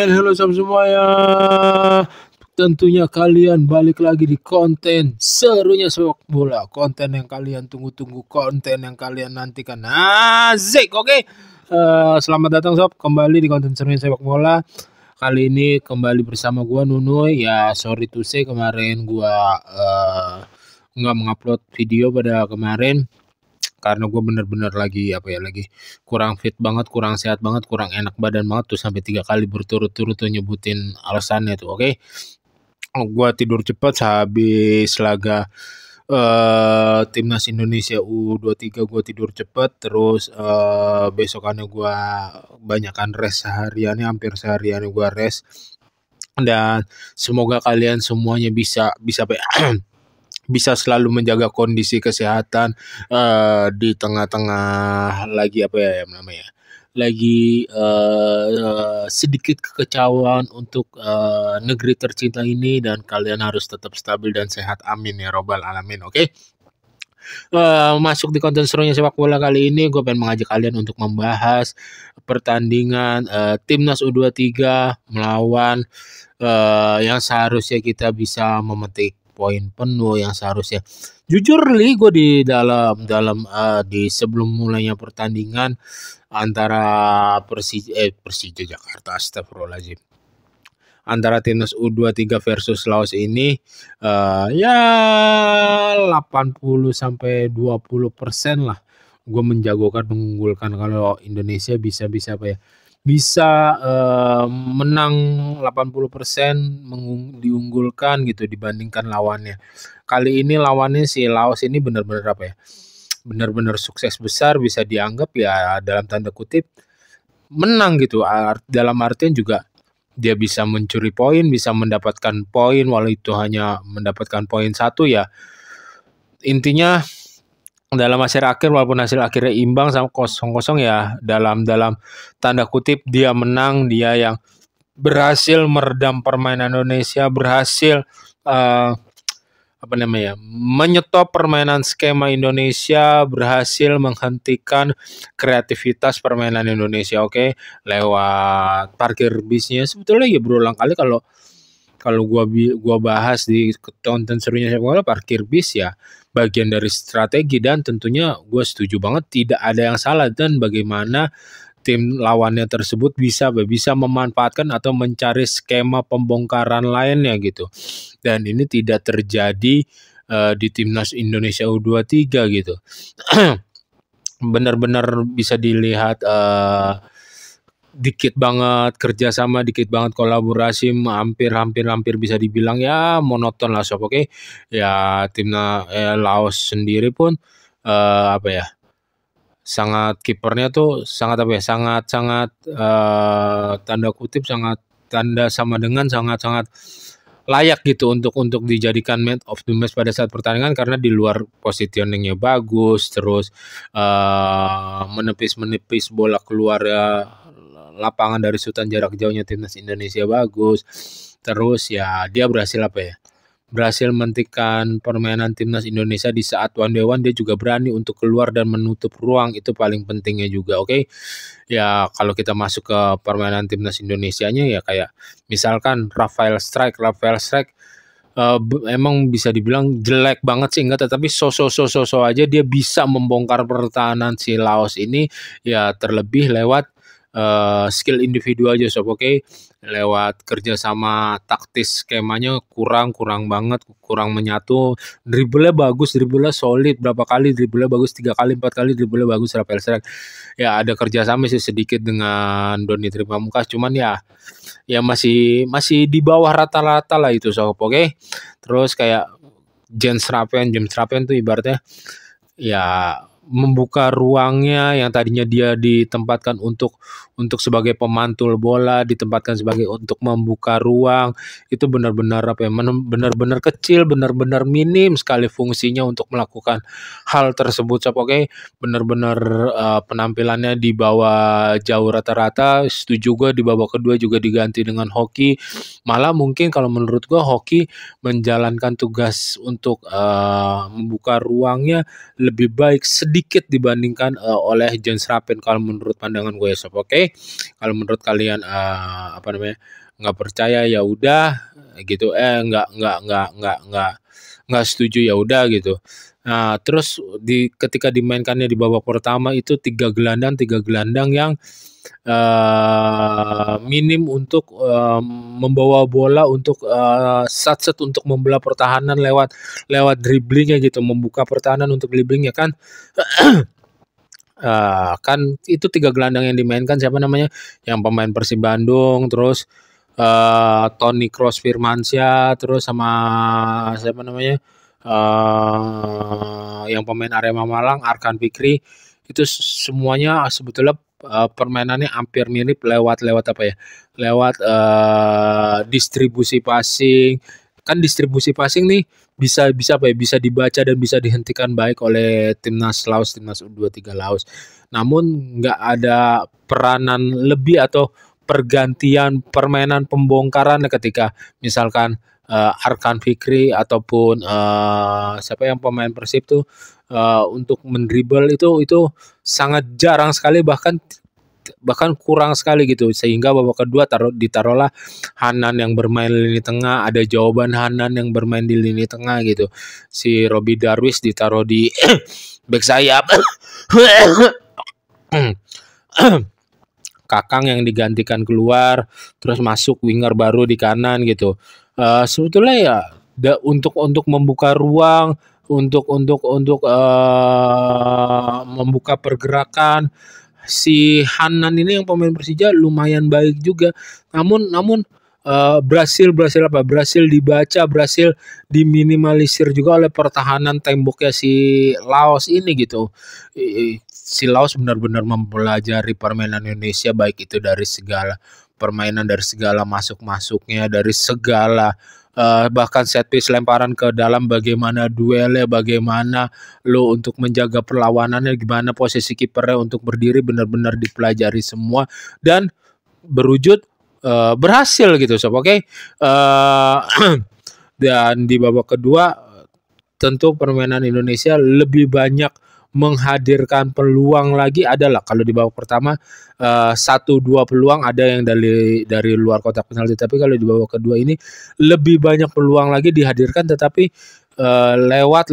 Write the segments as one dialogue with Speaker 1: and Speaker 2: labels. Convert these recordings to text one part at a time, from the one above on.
Speaker 1: And hello sob semuanya. Tentunya kalian balik lagi di konten serunya sepak bola. Konten yang kalian tunggu-tunggu, konten yang kalian nantikan. Asik, oke. Selamat datang sob kembali di konten serunya sepak bola. Kali ini kembali bersama gua Nunuy. Ya sorry to say kemarin gua nggak mengupload video pada kemarin karena gue bener-bener lagi kurang fit banget, kurang sehat banget, kurang enak badan banget tuh sampai 3 kali berturut-turut tuh nyebutin alasannya tuh, oke. Gue tidur cepat habis laga timnas Indonesia U23 gue tidur cepat, terus besokannya gue banyakan rest sehariannya, hampir sehariannya gue rest. Dan semoga kalian semuanya bisa bisa selalu menjaga kondisi kesehatan di tengah-tengah lagi lagi sedikit kekecauan untuk negeri tercinta ini, dan kalian harus tetap stabil dan sehat, amin ya robbal alamin. Oke. Masuk di konten serunya sepak bola kali ini, gue pengen mengajak kalian untuk membahas pertandingan timnas U23 melawan yang seharusnya kita bisa memetik poin penuh, yang seharusnya jujur gue di di sebelum mulainya pertandingan antara Persija Jakarta, astagfirullahaladzim, antara timnas U23 versus Laos ini ya 80 sampai 20% lah gue mengunggulkan kalau Indonesia bisa menang 80% diunggulkan gitu dibandingkan lawannya. Kali ini lawannya si Laos ini benar-benar benar-benar sukses besar, bisa dianggap ya dalam tanda kutip menang gitu. Dalam artian juga dia bisa mencuri poin, bisa mendapatkan poin walau itu hanya mendapatkan poin 1 ya. Intinya dalam hasil akhir, walaupun hasil akhirnya imbang sama 0-0 ya, dalam tanda kutip dia menang, dia yang berhasil meredam permainan Indonesia, berhasil menyetop permainan skema Indonesia, berhasil menghentikan kreativitas permainan Indonesia, oke, lewat parkir bisnya. Sebetulnya ya berulang kali kalau gua bahas di konten serunya sepak bola, parkir bis ya bagian dari strategi, dan tentunya gue setuju banget tidak ada yang salah, dan bagaimana tim lawannya tersebut bisa memanfaatkan atau mencari skema pembongkaran lainnya gitu, dan ini tidak terjadi di timnas Indonesia U23 gitu. Benar-benar bisa dilihat dikit banget kerjasama, dikit banget kolaborasi, hampir bisa dibilang ya monoton lah sob, oke. Ya timnas Laos sendiri pun sangat, kipernya tuh sangat tanda kutip sangat layak gitu untuk dijadikan man of the match pada saat pertandingan, karena di luar positioningnya bagus, terus menepis bola keluar lapangan dari shootan jarak jauhnya timnas Indonesia bagus. Terus ya dia berhasil menghentikan permainan timnas Indonesia di saat one day one, dia juga berani untuk keluar dan menutup ruang, itu paling pentingnya juga, oke. Ya kalau kita masuk ke permainan timnas Indonesianya ya kayak misalkan Rafael Strike emang bisa dibilang jelek banget sih enggak, tetapi so aja dia bisa membongkar pertahanan si Laos ini ya, terlebih lewat skill individu aja sob, oke. Lewat kerjasama taktis skemanya kurang banget, kurang menyatu. Dribblenya bagus, dribblenya solid, berapa kali dribblenya bagus, 3 kali 4 kali dribblenya bagus Rafael Strike. Ya ada kerjasama sih sedikit dengan Doni Pamungkas, cuman ya masih di bawah rata-rata lah itu sob, oke. Terus kayak James Rapen tuh ibaratnya ya membuka ruangnya yang tadinya dia ditempatkan untuk sebagai pemantul bola, ditempatkan sebagai untuk membuka ruang, itu benar-benar benar-benar kecil, benar-benar minim sekali fungsinya untuk melakukan hal tersebut sob, oke. Benar-benar penampilannya di bawah jauh rata-rata. Setuju gue di babak kedua juga diganti dengan Hoki, malah mungkin kalau menurut gue Hoki menjalankan tugas untuk membuka ruangnya lebih baik sedikit sedikit dibandingkan oleh Jens Rapin kalau menurut pandangan gue sob. Oke. Kalau menurut kalian apa namanya nggak percaya ya udah gitu, nggak setuju ya udah gitu. Nah, terus ketika dimainkannya di babak pertama itu tiga gelandang yang minim untuk membawa bola untuk set untuk membelah pertahanan lewat dribblingnya gitu, membuka pertahanan untuk dribblingnya kan. Kan itu tiga gelandang yang dimainkan siapa namanya yang pemain Persib Bandung, terus Toni Kroos Firmansyah, terus sama siapa namanya yang pemain Arema Malang Arkan Fikri. Itu semuanya sebetulnya permainannya hampir mirip lewat apa ya, lewat distribusi passing. Kan distribusi passing nih bisa apa ya, bisa dibaca dan bisa dihentikan baik oleh timnas U23 Laos. Namun nggak ada peranan lebih atau pergantian permainan pembongkaran ketika misalkan Arkan Fikri ataupun siapa yang pemain Persib tuh untuk mendribble itu sangat jarang sekali, bahkan kurang sekali gitu, sehingga babak kedua ditaruhlah Hanan yang bermain lini tengah, ada jawaban Hanan yang bermain di lini tengah gitu, si Robi Darwis ditaruh di back sayap. Kakang yang digantikan keluar, terus masuk winger baru di kanan gitu. Sebetulnya ya untuk membuka ruang, untuk membuka pergerakan, si Hanan ini yang pemain Persija lumayan baik juga. Namun berhasil dibaca, berhasil diminimalisir juga oleh pertahanan temboknya si Laos ini gitu. Si Laos benar-benar mempelajari permainan Indonesia, baik itu dari segala permainan, dari segala masuknya, dari segala bahkan set piece, lemparan ke dalam, bagaimana duelnya, bagaimana lo untuk menjaga perlawanannya, gimana posisi kipernya untuk berdiri, benar-benar dipelajari semua dan berwujud berhasil gitu sob. Oke. Dan di babak kedua tentu permainan Indonesia lebih banyak menghadirkan peluang lagi. Adalah kalau di babak pertama 1-2 peluang ada yang dari luar kotak penalti, tapi kalau di babak kedua ini lebih banyak peluang lagi dihadirkan, tetapi lewat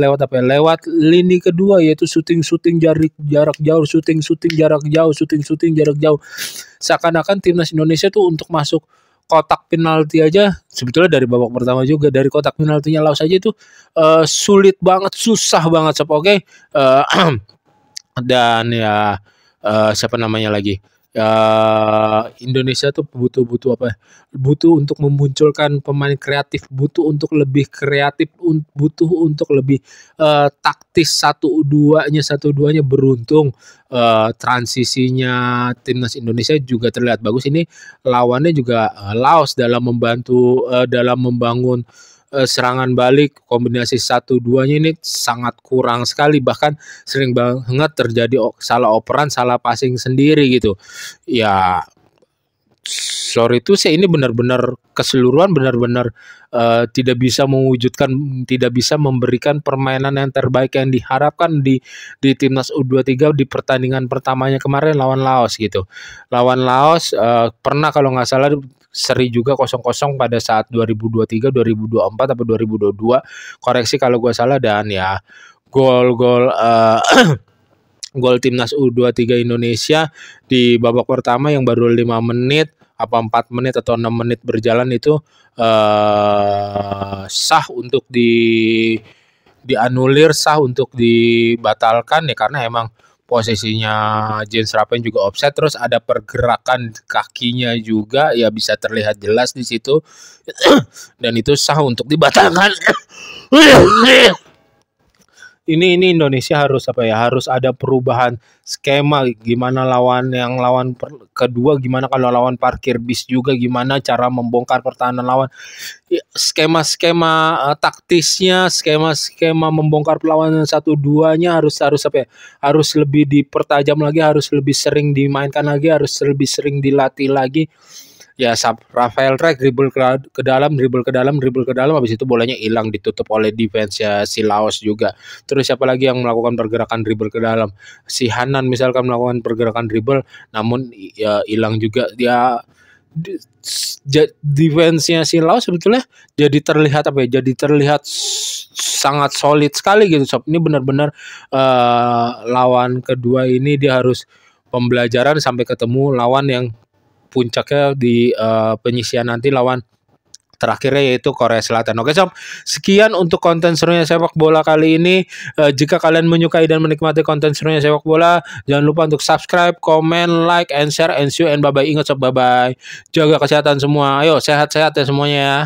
Speaker 1: lini kedua, yaitu shooting jarak jauh, shooting jarak jauh. Seakan-akan timnas Indonesia tuh untuk masuk kotak penalti aja sebetulnya dari babak pertama juga, dari kotak penaltinya Laos aja itu sulit banget, susah banget sob. Oke. Dan ya siapa namanya lagi, Indonesia tuh butuh apa? Butuh untuk memunculkan pemain kreatif, butuh untuk lebih kreatif, butuh untuk lebih taktis, satu duanya beruntung. Transisinya timnas Indonesia juga terlihat bagus. Ini lawannya juga Laos dalam membantu dalam membangun serangan balik, kombinasi 1-2-nya ini sangat kurang sekali, bahkan sering banget terjadi salah operan, salah passing sendiri gitu. Ya sorry itu sih, ini benar-benar keseluruhan benar-benar tidak bisa mewujudkan, tidak bisa memberikan permainan yang terbaik yang diharapkan di timnas U23 di pertandingan pertamanya kemarin lawan Laos gitu. Lawan Laos pernah kalau nggak salah seri juga 0-0 pada saat 2023, 2024 atau 2022. Koreksi kalau gue salah. Dan ya gol timnas U23 Indonesia di babak pertama yang baru 5 menit apa 4 menit atau 6 menit berjalan itu sah untuk dianulir, sah untuk dibatalkan ya, karena emang posisinya Jens Rapin juga offside, terus ada pergerakan kakinya juga ya bisa terlihat jelas di situ. Dan itu sah untuk dibatalkan. Ini Indonesia harus apa ya, harus ada perubahan skema, gimana lawan kedua, gimana kalau lawan parkir bis juga, gimana cara membongkar pertahanan lawan, skema taktisnya, skema membongkar perlawanan 1-2-nya harus apa ya, harus lebih dipertajam lagi, harus lebih sering dimainkan lagi, harus lebih sering dilatih lagi. Ya, Rafael Rek dribble ke dalam, dribble ke dalam, dribble ke dalam, habis itu bolanya hilang ditutup oleh defense ya si Laos juga. Terus siapa lagi yang melakukan pergerakan dribble ke dalam? Si Hanan misalkan melakukan pergerakan dribble, namun ya hilang juga dia. Defense-nya si Laos sebetulnya jadi terlihat apa ya? Jadi terlihat sangat solid sekali gitu sob. Ini benar-benar lawan kedua ini dia harus pembelajaran sampai ketemu lawan yang puncaknya di penyisian nanti lawan terakhirnya yaitu Korea Selatan. Oke sob, sekian untuk konten serunya sepak bola kali ini. Jika kalian menyukai dan menikmati konten serunya sepak bola, jangan lupa untuk subscribe, comment, like, and share, and see you and bye-bye. Ingat sob, bye-bye. Jaga kesehatan semua. Ayo sehat-sehat ya semuanya ya.